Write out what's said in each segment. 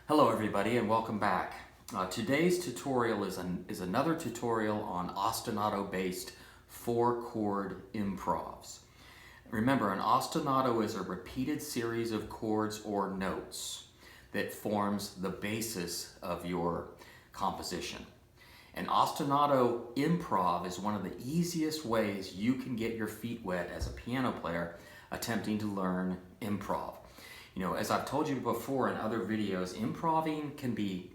Hello everybody and welcome back. Today's tutorial is another tutorial on ostinato based 4-chord improvs. Remember, an ostinato is a repeated series of chords or notes that forms the basis of your composition. An ostinato improv is one of the easiest ways you can get your feet wet as a piano player attempting to learn improv. You know, as I've told you before in other videos, improving can be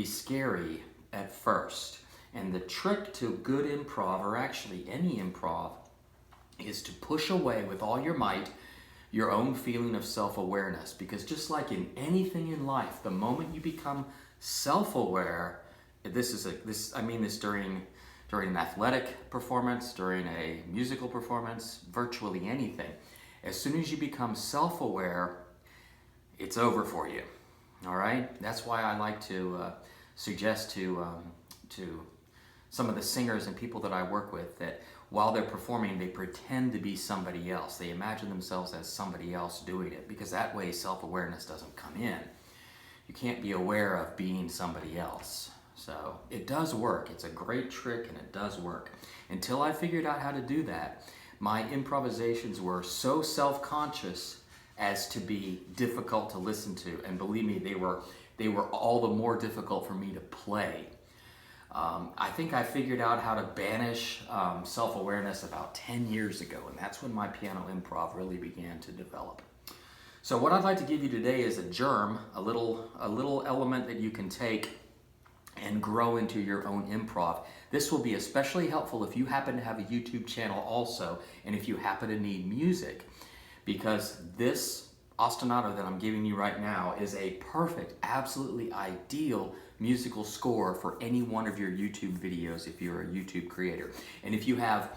scary at first. And the trick to good improv, or actually any improv, is to push away with all your might your own feeling of self-awareness. Because just like in anything in life, the moment you become self-aware, I mean this during an athletic performance, during a musical performance, virtually anything. As soon as you become self-aware, it's over for you. All right? That's why I like to suggest to some of the singers and people that I work with that while they're performing, they pretend to be somebody else. They imagine themselves as somebody else doing it, because that way self-awareness doesn't come in. You can't be aware of being somebody else. So it does work. It's a great trick and it does work. Until I figured out how to do that, my improvisations were so self-conscious as to be difficult to listen to. And believe me, they were all the more difficult for me to play. I think I figured out how to banish self-awareness about 10 years ago, and that's when my piano improv really began to develop. So what I'd like to give you today is a germ, a little element that you can take and grow into your own improv. This will be especially helpful if you happen to have a YouTube channel also, and if you happen to need music, because this ostinato that I'm giving you right now is a perfect, absolutely ideal musical score for any one of your YouTube videos if you're a YouTube creator. And if you have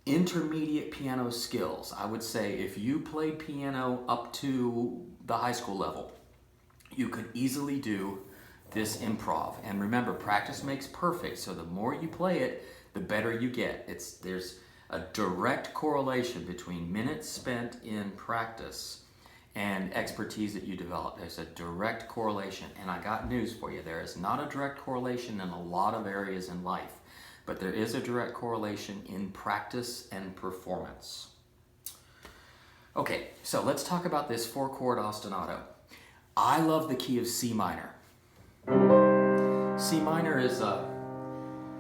intermediate piano skills, I would say if you played piano up to the high school level, you could easily do this improv. And remember, practice makes perfect, so the more you play it, the better you get. There's a direct correlation between minutes spent in practice and expertise that you develop. There's a direct correlation, and I got news for you. There is not a direct correlation in a lot of areas in life, but there is a direct correlation in practice and performance. Okay, so let's talk about this 4-chord ostinato. I love the key of C minor. C minor is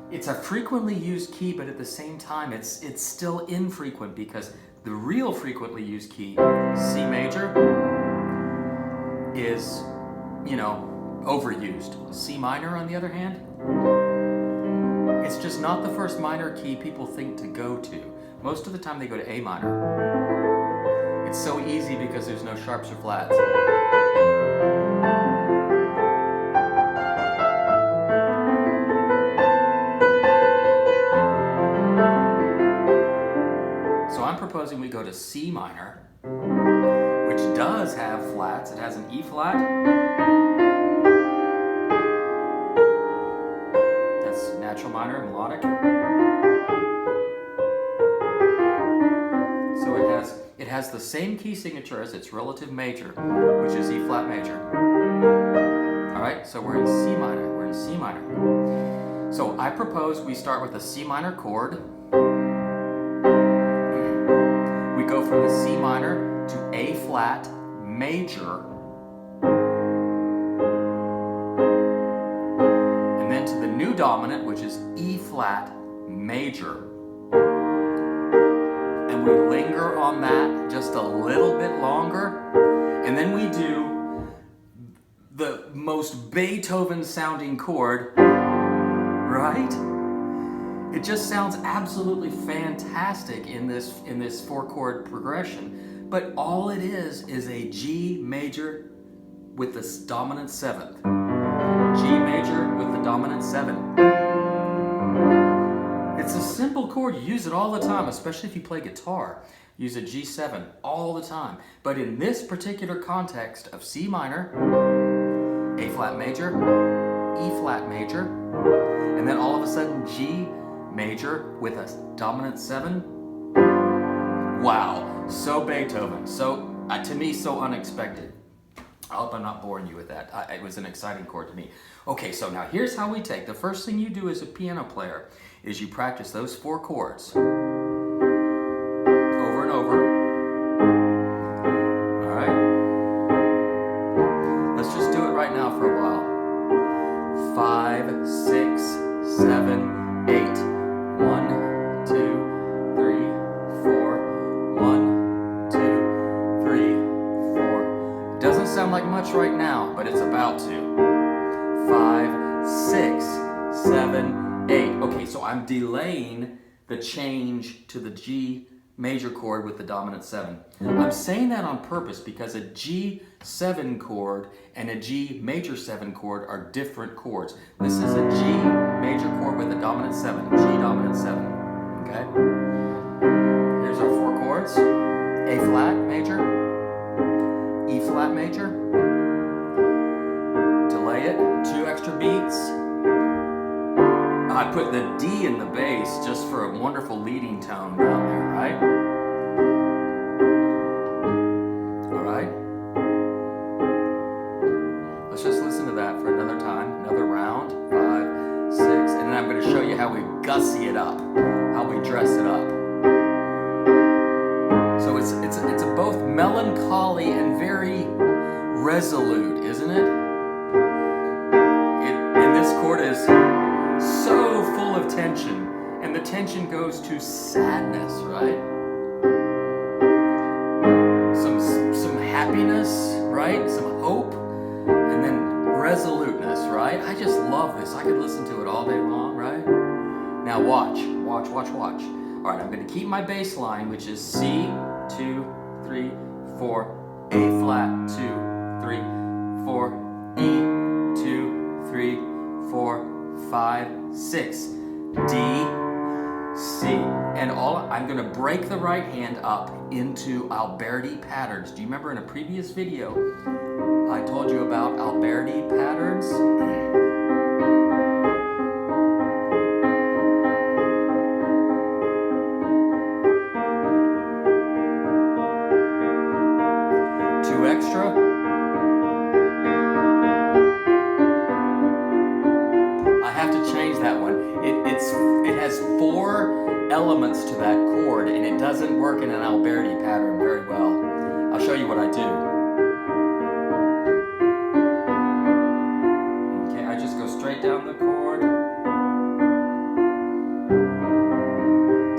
it's a frequently used key, but at the same time it's still infrequent, because the real frequently used key, C major, is, overused. C minor, on the other hand, it's just not the first minor key people think to go to. Most of the time they go to A minor. It's so easy because there's no sharps or flats. Proposing we go to C minor, which does have flats. It has an E flat. That's natural minor, melodic. So it has the same key signature as its relative major, which is E flat major. All right, so we're in C minor. We're in C minor. So I propose we start with a C minor chord. Go from the C minor to A flat major, and then to the new dominant, which is E flat major. And we linger on that just a little bit longer, and then we do the most Beethoven sounding chord, right? It just sounds absolutely fantastic in this 4-chord progression, but all it is a G major with the dominant 7th. G major with the dominant 7. It's a simple chord. You use it all the time, especially if you play guitar. Use a G7 all the time. But in this particular context of C minor, A flat major, E flat major, and then all of a sudden G major with a dominant 7. Wow, so Beethoven, so to me so unexpected. I hope I'm not boring you with that. It was an exciting chord to me. Okay, so now here's how we take. The first thing you do as a piano player is you practice those 4 chords over and over. All right? Let's just do it right now for a while. 5, 6, 7, 8. 1, 2, 3, 4. 1, 2, 3, 4. Doesn't sound like much right now, but it's about to. 5, 6, 7, 8. Okay, so I'm delaying the change to the G major chord with the dominant 7. I'm saying that on purpose because a G7 chord and a G major 7 chord are different chords. This is a G major chord with a dominant 7, G dominant 7. Okay? Here's our 4 chords. A flat major, E flat major, delay it, 2 extra beats. I put the D in the bass just for a wonderful leading tone down there, right? All right. Let's just listen to that for another time, another round, 5, 6, and then I'm going to show you how we gussy it up, how we dress it up. So it's both melancholy and very resolute, isn't it? And this chord is so full of tension, and the tension goes to sadness, right? Some happiness, right? Some hope, and then resoluteness, right? I just love this. I could listen to it all day long, right? Now watch. All right, I'm going to keep my bass line, which is C, 2, 3, 4, A flat, 2, 3, 4, E, 2, 3, 4, 5, 6, D, C. And I'm going to break the right hand up into Alberti patterns. Do you remember in a previous video I told you about Alberti patterns? Extra. I have to change that one. It has 4 elements to that chord, and it doesn't work in an Alberti pattern very well. I'll show you what I do. Okay, I just go straight down the chord.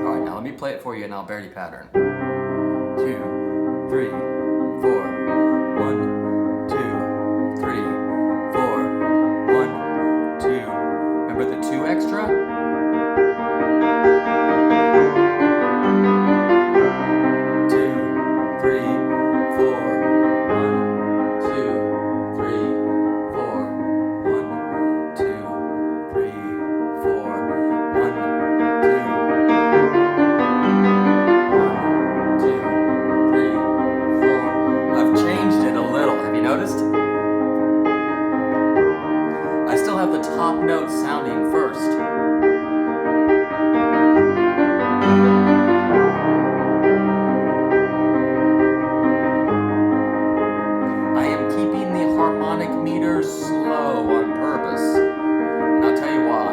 All right, now let me play it for you in Alberti pattern. 2, 3, 4. 1, 2, 3, 4. 1, 2. Remember the 2 extra? 2, 3, 4. 1, 2, 3, 4. 1, 2, 3, 4. 1, 2, 3, 4. I've changed it a little. Have you noticed? I still have the top notes sounding first. I am keeping the harmonic meter slow on purpose. And I'll tell you why.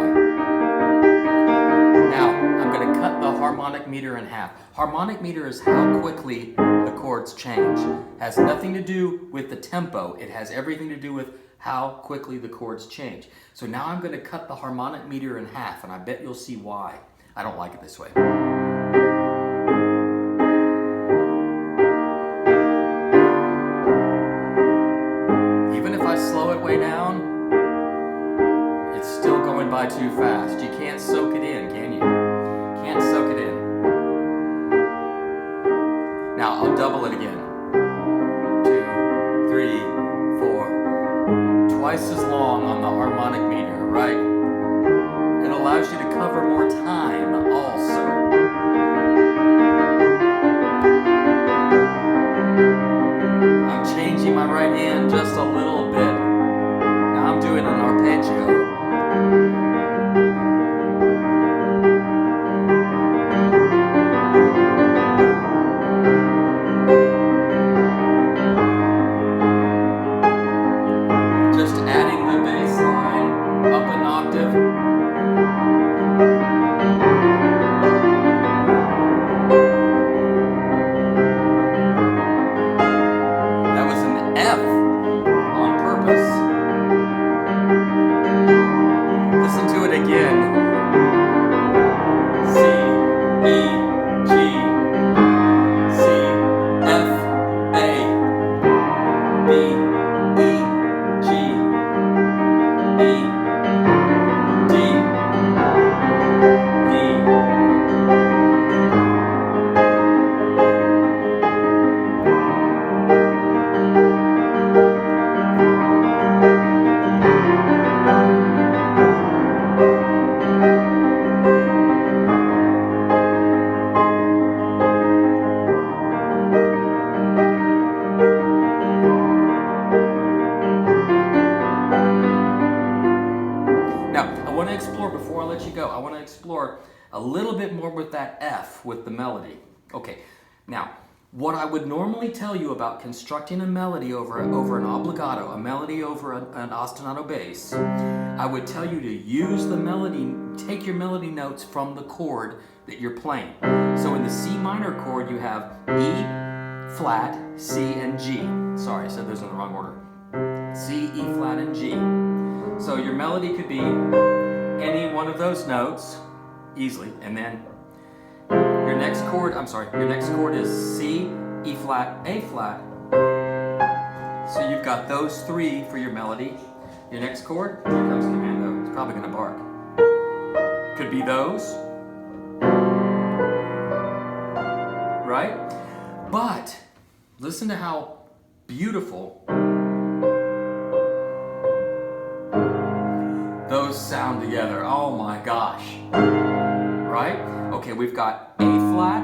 Now, I'm going to cut the harmonic meter in half. Harmonic meter is how quickly the chords change. Has nothing to do with the tempo. It has everything to do with how quickly the chords change. So now I'm going to cut the harmonic meter in half, and I bet you'll see why. I don't like it this way. Even if I slow it way down, it's still going by too fast. You can't soak it in, can you? Can't soak it in. Now I'll double it again. 2, 3, 4. Twice as long on the harmonic meter, right? It allows you to cover more time also. I'm changing my right hand just a little bit. Now I'm doing an arpeggio. Just adding the bass line up an octave. That was an F on purpose. Listen to it again. C, E, G, C, F, A, B, E, G, E, D, E. Now, I want to explore, before I let you go, I want to explore a little bit more with that F, with the melody. Okay, now, what I would normally tell you about constructing a melody over an obligato, a melody over an ostinato bass, I would tell you to use the melody, take your melody notes from the chord that you're playing. So in the C minor chord, you have E, flat, C, and G. Sorry, I said those in the wrong order. C, E flat, and G. So your melody could be any one of those notes easily, and then your next chord is C, E flat, A flat. So you've got those three for your melody. Your next chord, here comes commando. It's probably going to bark. Could be those, right? But listen to how beautiful those sound together. Oh my gosh. Right? Okay, we've got A flat,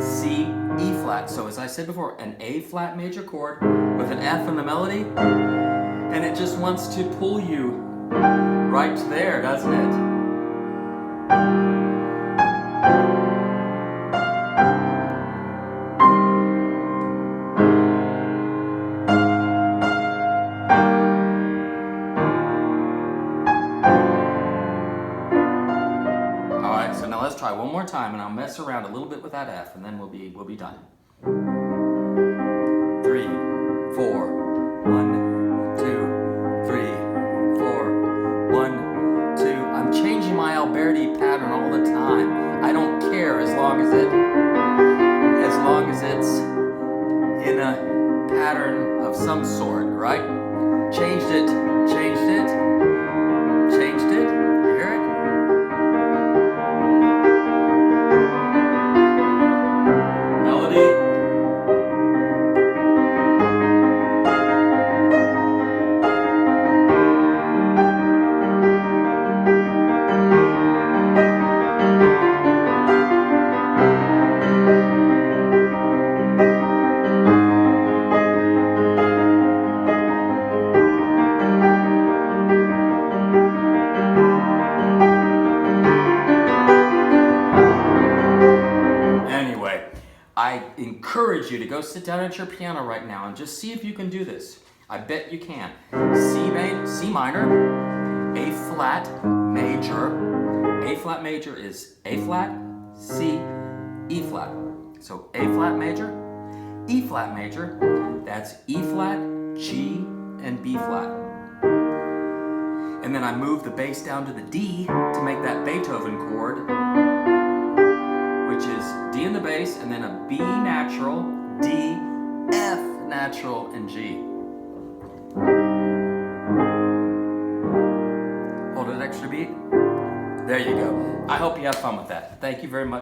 C, E flat. So as I said before, an A flat major chord with an F in the melody, and it just wants to pull you right there, doesn't it? Let's try one more time, and I'll mess around a little bit with that F, and then we'll be done. 3, 4, 1, 2, 3, 4, 1, 2. I'm changing my Alberti pattern all the time. I don't care as long as it's in a pattern of some sort, right? Changed it. I encourage you to go sit down at your piano right now and just see if you can do this. I bet you can. C minor, A flat major. A flat major is A flat, C, E flat. So A flat major, E flat major, that's E flat, G, and B flat. And then I move the bass down to the D to make that Beethoven chord, which is D in the bass, and then a B natural, D, F natural, and G. Hold an extra beat. There you go. I hope you have fun with that. Thank you very much.